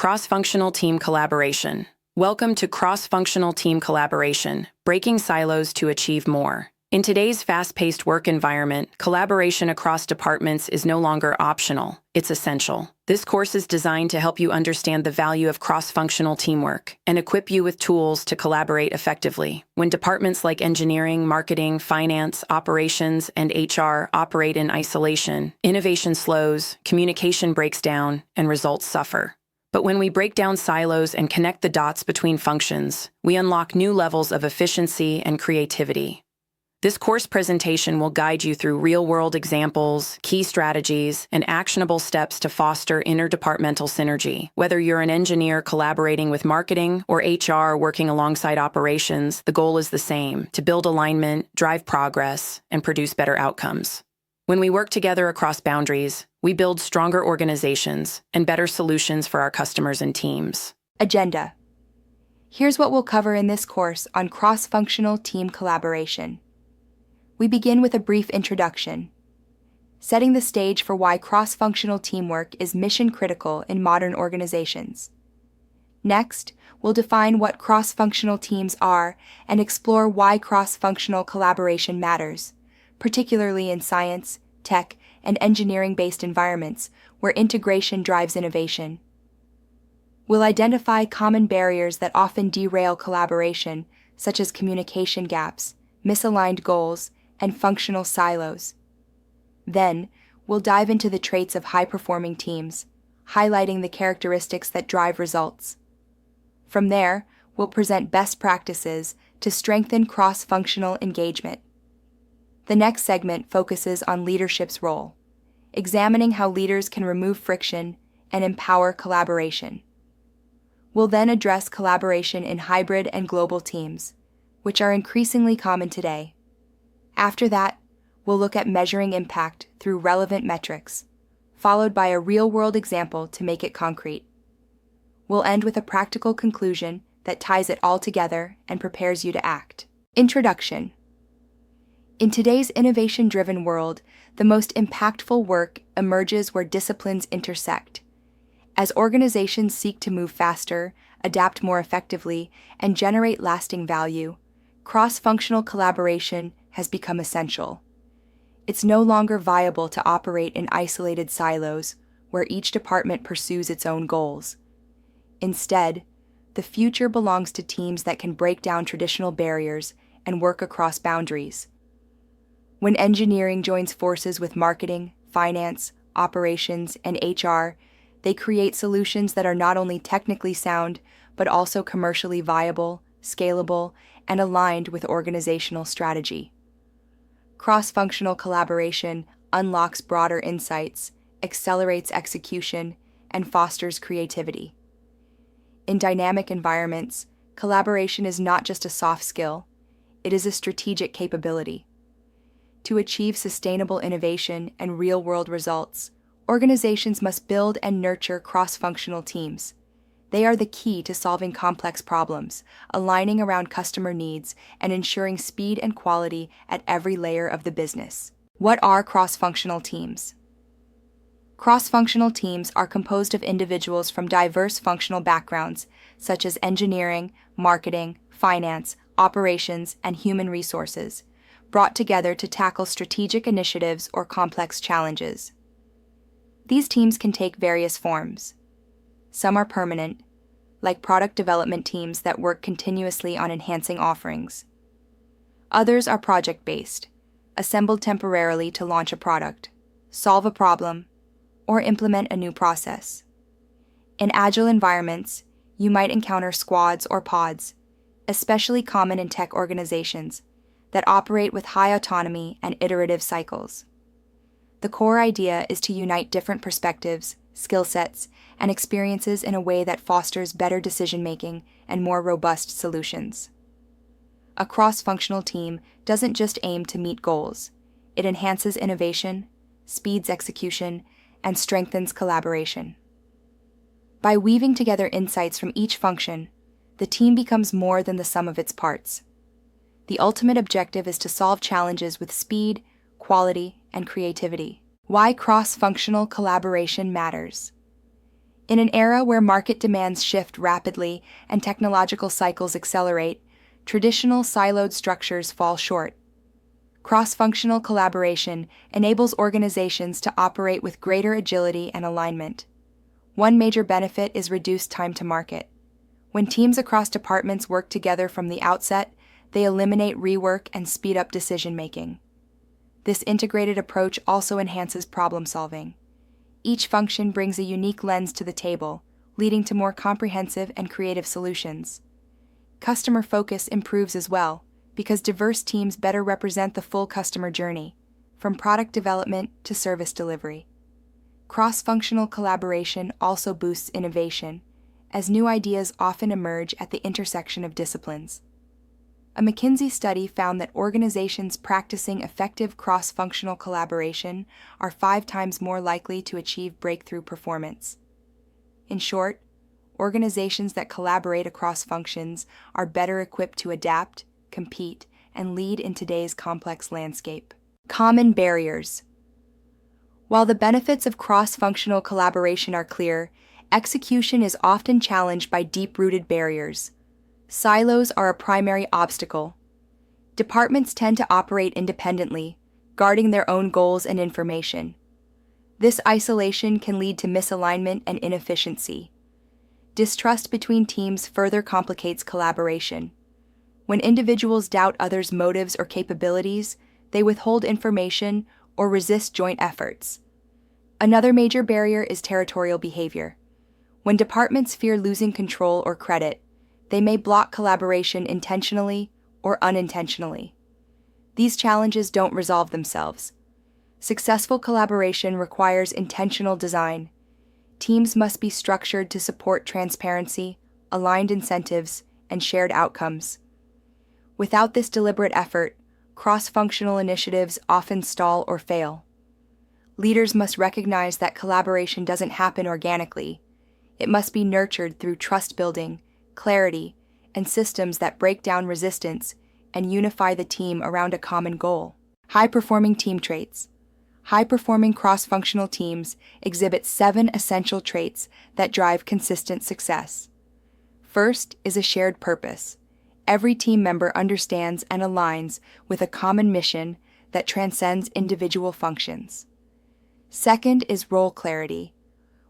Cross-functional team collaboration. Welcome to cross-functional team collaboration, breaking silos to achieve more. In today's fast-paced work environment, collaboration across departments is no longer optional, it's essential. This course is designed to help you understand the value of cross-functional teamwork and equip you with tools to collaborate effectively. When departments like engineering, marketing, finance, operations, and HR operate in isolation, innovation slows, communication breaks down, and results suffer. But when we break down silos and connect the dots between functions, we unlock new levels of efficiency and creativity. This course presentation will guide you through real-world examples, key strategies, and actionable steps to foster interdepartmental synergy. Whether you're an engineer collaborating with marketing or HR working alongside operations, the goal is the same: to build alignment, drive progress, and produce better outcomes. When we work together across boundaries, we build stronger organizations and better solutions for our customers and teams. Agenda. Here's what we'll cover in this course on cross-functional team collaboration. We begin with a brief introduction, setting the stage for why cross-functional teamwork is mission-critical in modern organizations. Next, we'll define what cross-functional teams are and explore why cross-functional collaboration matters, particularly in science, tech, and engineering-based environments where integration drives innovation. We'll identify common barriers that often derail collaboration, such as communication gaps, misaligned goals, and functional silos. Then, we'll dive into the traits of high-performing teams, highlighting the characteristics that drive results. From there, we'll present best practices to strengthen cross-functional engagement. The next segment focuses on leadership's role, examining how leaders can remove friction and empower collaboration. We'll then address collaboration in hybrid and global teams, which are increasingly common today. After that, we'll look at measuring impact through relevant metrics, followed by a real-world example to make it concrete. We'll end with a practical conclusion that ties it all together and prepares you to act. Introduction. In today's innovation-driven world, the most impactful work emerges where disciplines intersect. As organizations seek to move faster, adapt more effectively, and generate lasting value, cross-functional collaboration has become essential. It's no longer viable to operate in isolated silos where each department pursues its own goals. Instead, the future belongs to teams that can break down traditional barriers and work across boundaries. When engineering joins forces with marketing, finance, operations, and HR, they create solutions that are not only technically sound, but also commercially viable, scalable, and aligned with organizational strategy. Cross-functional collaboration unlocks broader insights, accelerates execution, and fosters creativity. In dynamic environments, collaboration is not just a soft skill, it is a strategic capability. To achieve sustainable innovation and real-world results, organizations must build and nurture cross-functional teams. They are the key to solving complex problems, aligning around customer needs, and ensuring speed and quality at every layer of the business. What are cross-functional teams? Cross-functional teams are composed of individuals from diverse functional backgrounds, such as engineering, marketing, finance, operations, and human resources, brought together to tackle strategic initiatives or complex challenges. These teams can take various forms. Some are permanent, like product development teams that work continuously on enhancing offerings. Others are project-based, assembled temporarily to launch a product, solve a problem, or implement a new process. In agile environments, you might encounter squads or pods, especially common in tech organizations, that operate with high autonomy and iterative cycles. The core idea is to unite different perspectives, skill sets, and experiences in a way that fosters better decision-making and more robust solutions. A cross-functional team doesn't just aim to meet goals, it enhances innovation, speeds execution, and strengthens collaboration. By weaving together insights from each function, the team becomes more than the sum of its parts. The ultimate objective is to solve challenges with speed, quality, and creativity. Why cross-functional collaboration matters. In an era where market demands shift rapidly and technological cycles accelerate, traditional siloed structures fall short. Cross-functional collaboration enables organizations to operate with greater agility and alignment. One major benefit is reduced time to market. When teams across departments work together from the outset, they eliminate rework and speed up decision-making. This integrated approach also enhances problem-solving. Each function brings a unique lens to the table, leading to more comprehensive and creative solutions. Customer focus improves as well, because diverse teams better represent the full customer journey, from product development to service delivery. Cross-functional collaboration also boosts innovation, as new ideas often emerge at the intersection of disciplines. A McKinsey study found that organizations practicing effective cross-functional collaboration are 5 times more likely to achieve breakthrough performance. In short, organizations that collaborate across functions are better equipped to adapt, compete, and lead in today's complex landscape. Common barriers. While the benefits of cross-functional collaboration are clear, execution is often challenged by deep-rooted barriers. Silos are a primary obstacle. Departments tend to operate independently, guarding their own goals and information. This isolation can lead to misalignment and inefficiency. Distrust between teams further complicates collaboration. When individuals doubt others' motives or capabilities, they withhold information or resist joint efforts. Another major barrier is territorial behavior. When departments fear losing control or credit, they may block collaboration intentionally or unintentionally. These challenges don't resolve themselves. Successful collaboration requires intentional design. Teams must be structured to support transparency, aligned incentives, and shared outcomes. Without this deliberate effort, cross-functional initiatives often stall or fail. Leaders must recognize that collaboration doesn't happen organically. It must be nurtured through trust building, clarity, and systems that break down resistance and unify the team around a common goal. High-performing team traits. High-performing cross-functional teams exhibit 7 essential traits that drive consistent success. First is a shared purpose. Every team member understands and aligns with a common mission that transcends individual functions. Second is role clarity.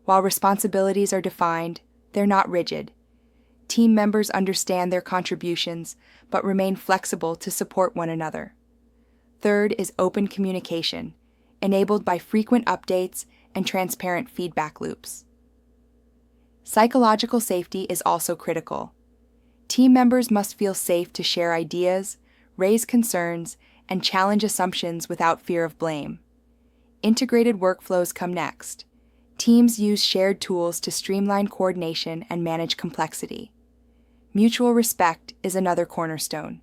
While responsibilities are defined, they're not rigid. Team members understand their contributions, but remain flexible to support one another. Third is open communication, enabled by frequent updates and transparent feedback loops. Psychological safety is also critical. Team members must feel safe to share ideas, raise concerns, and challenge assumptions without fear of blame. Integrated workflows come next. Teams use shared tools to streamline coordination and manage complexity. Mutual respect is another cornerstone.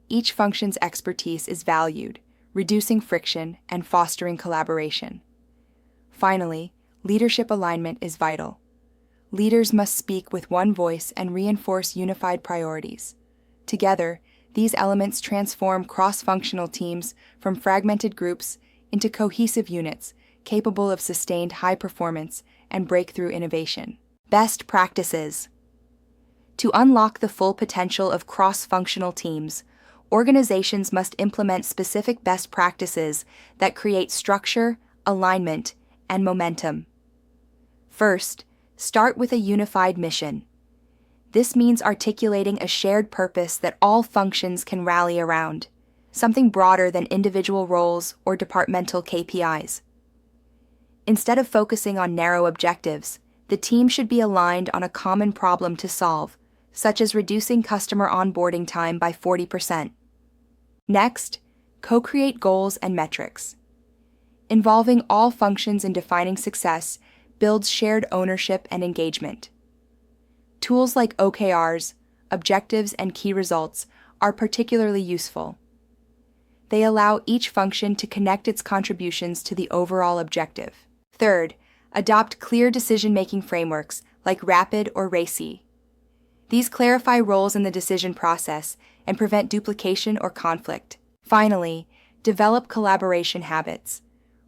Each function's expertise is valued, reducing friction and fostering collaboration. Finally, leadership alignment is vital. Leaders must speak with one voice and reinforce unified priorities. Together, these elements transform cross-functional teams from fragmented groups into cohesive units capable of sustained high performance and breakthrough innovation. Best practices. To unlock the full potential of cross-functional teams, organizations must implement specific best practices that create structure, alignment, and momentum. First, start with a unified mission. This means articulating a shared purpose that all functions can rally around, something broader than individual roles or departmental KPIs. Instead of focusing on narrow objectives, the team should be aligned on a common problem to solve, such as reducing customer onboarding time by 40%. Next, co-create goals and metrics. Involving all functions in defining success builds shared ownership and engagement. Tools like OKRs, objectives, and key results are particularly useful. They allow each function to connect its contributions to the overall objective. Third, adopt clear decision-making frameworks like RAPID or RACI. These clarify roles in the decision process and prevent duplication or conflict. Finally, develop collaboration habits.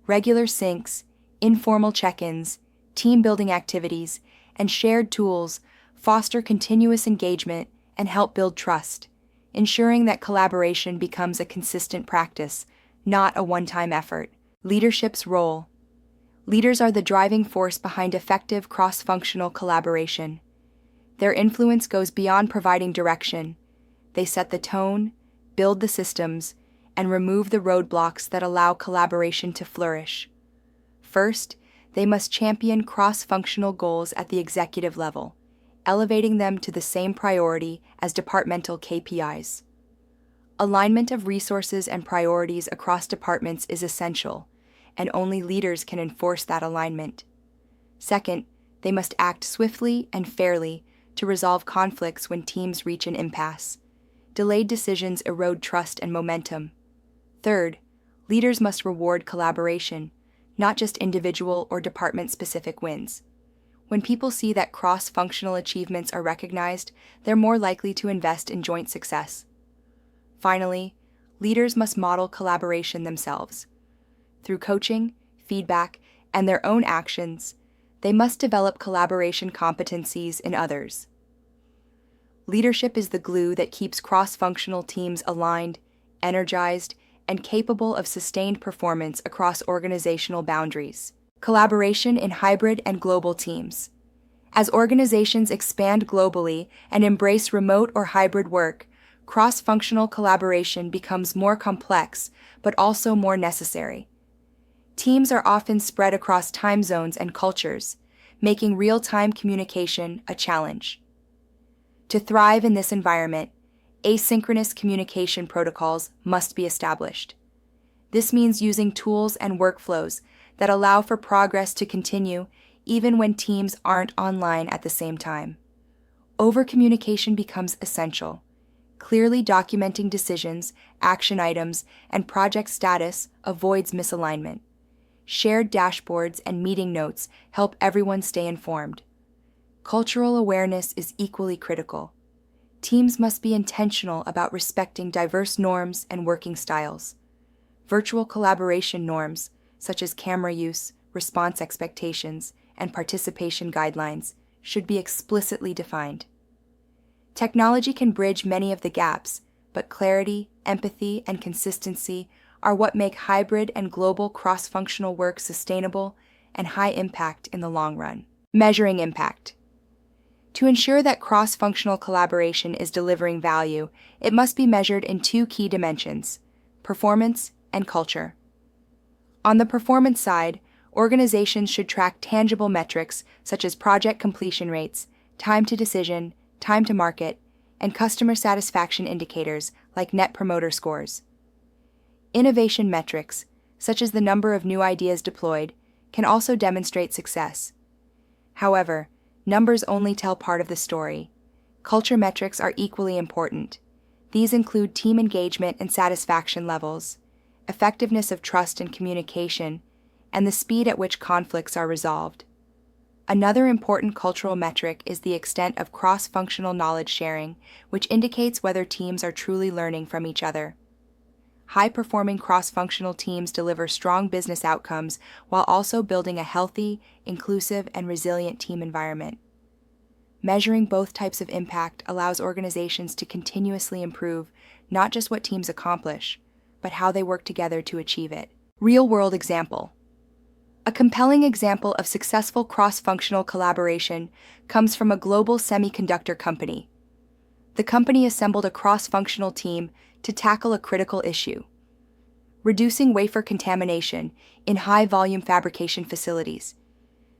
Regular syncs, informal check-ins, team-building activities, and shared tools foster continuous engagement and help build trust, ensuring that collaboration becomes a consistent practice, not a one-time effort. Leadership's role. Leaders are the driving force behind effective cross-functional collaboration. Their influence goes beyond providing direction. They set the tone, build the systems, and remove the roadblocks that allow collaboration to flourish. First, they must champion cross-functional goals at the executive level, elevating them to the same priority as departmental KPIs. Alignment of resources and priorities across departments is essential, and only leaders can enforce that alignment. Second, they must act swiftly and fairly to resolve conflicts when teams reach an impasse. Delayed decisions erode trust and momentum. Third, leaders must reward collaboration, not just individual or department-specific wins. When people see that cross-functional achievements are recognized, they're more likely to invest in joint success. Finally, leaders must model collaboration themselves. Through coaching, feedback, and their own actions, they must develop collaboration competencies in others. Leadership is the glue that keeps cross-functional teams aligned, energized, and capable of sustained performance across organizational boundaries. Collaboration in hybrid and global teams. As organizations expand globally and embrace remote or hybrid work, cross-functional collaboration becomes more complex, but also more necessary. Teams are often spread across time zones and cultures, making real-time communication a challenge. To thrive in this environment, asynchronous communication protocols must be established. This means using tools and workflows that allow for progress to continue even when teams aren't online at the same time. Over-communication becomes essential. Clearly documenting decisions, action items, and project status avoids misalignment. Shared dashboards and meeting notes help everyone stay informed. Cultural awareness is equally critical. Teams must be intentional about respecting diverse norms and working styles. Virtual collaboration norms, such as camera use, response expectations, and participation guidelines, should be explicitly defined. Technology can bridge many of the gaps, but clarity, empathy, and consistency are what make hybrid and global cross-functional work sustainable and high impact in the long run. Measuring impact. To ensure that cross-functional collaboration is delivering value, it must be measured in two key dimensions: performance and culture. On the performance side, organizations should track tangible metrics such as project completion rates, time to decision, time to market, and customer satisfaction indicators like Net Promoter Scores. Innovation metrics, such as the number of new ideas deployed, can also demonstrate success. However, numbers only tell part of the story. Culture metrics are equally important. These include team engagement and satisfaction levels, effectiveness of trust and communication, and the speed at which conflicts are resolved. Another important cultural metric is the extent of cross-functional knowledge sharing, which indicates whether teams are truly learning from each other. High-performing cross-functional teams deliver strong business outcomes while also building a healthy, inclusive, and resilient team environment. Measuring both types of impact allows organizations to continuously improve not just what teams accomplish, but how they work together to achieve it. Real-world example. A compelling example of successful cross-functional collaboration comes from a global semiconductor company. The company assembled a cross-functional team to tackle a critical issue: reducing wafer contamination in high-volume fabrication facilities.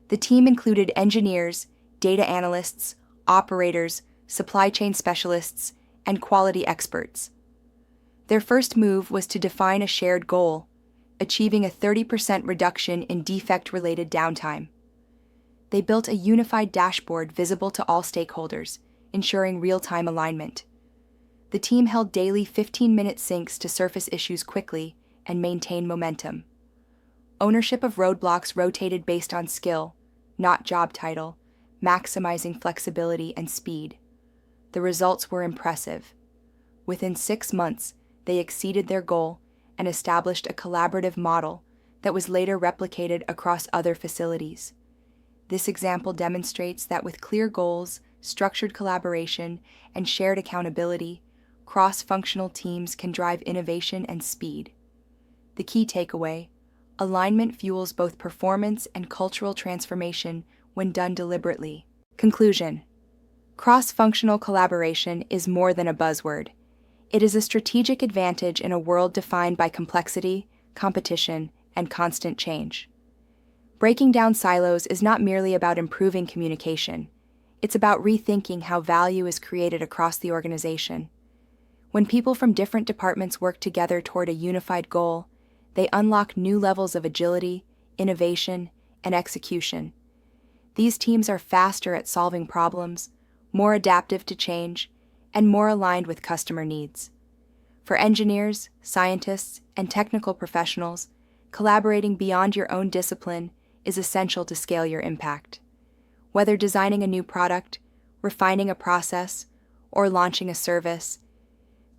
The team included engineers, data analysts, operators, supply chain specialists, and quality experts. Their first move was to define a shared goal: achieving a 30% reduction in defect-related downtime. They built a unified dashboard visible to all stakeholders, ensuring real-time alignment. The team held daily 15-minute syncs to surface issues quickly and maintain momentum. Ownership of roadblocks rotated based on skill, not job title, maximizing flexibility and speed. The results were impressive. Within 6 months, they exceeded their goal and established a collaborative model that was later replicated across other facilities. This example demonstrates that with clear goals, structured collaboration, and shared accountability, cross-functional teams can drive innovation and speed. The key takeaway: alignment fuels both performance and cultural transformation when done deliberately. Conclusion: cross-functional collaboration is more than a buzzword. It is a strategic advantage in a world defined by complexity, competition, and constant change. Breaking down silos is not merely about improving communication. It's about rethinking how value is created across the organization. When people from different departments work together toward a unified goal, they unlock new levels of agility, innovation, and execution. These teams are faster at solving problems, more adaptive to change, and more aligned with customer needs. For engineers, scientists, and technical professionals, collaborating beyond your own discipline is essential to scale your impact. Whether designing a new product, refining a process, or launching a service,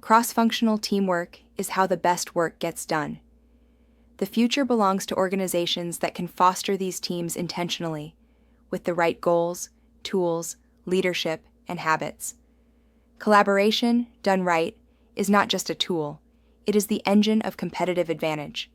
cross-functional teamwork is how the best work gets done. The future belongs to organizations that can foster these teams intentionally, with the right goals, tools, leadership, and habits. Collaboration, done right, is not just a tool, it is the engine of competitive advantage.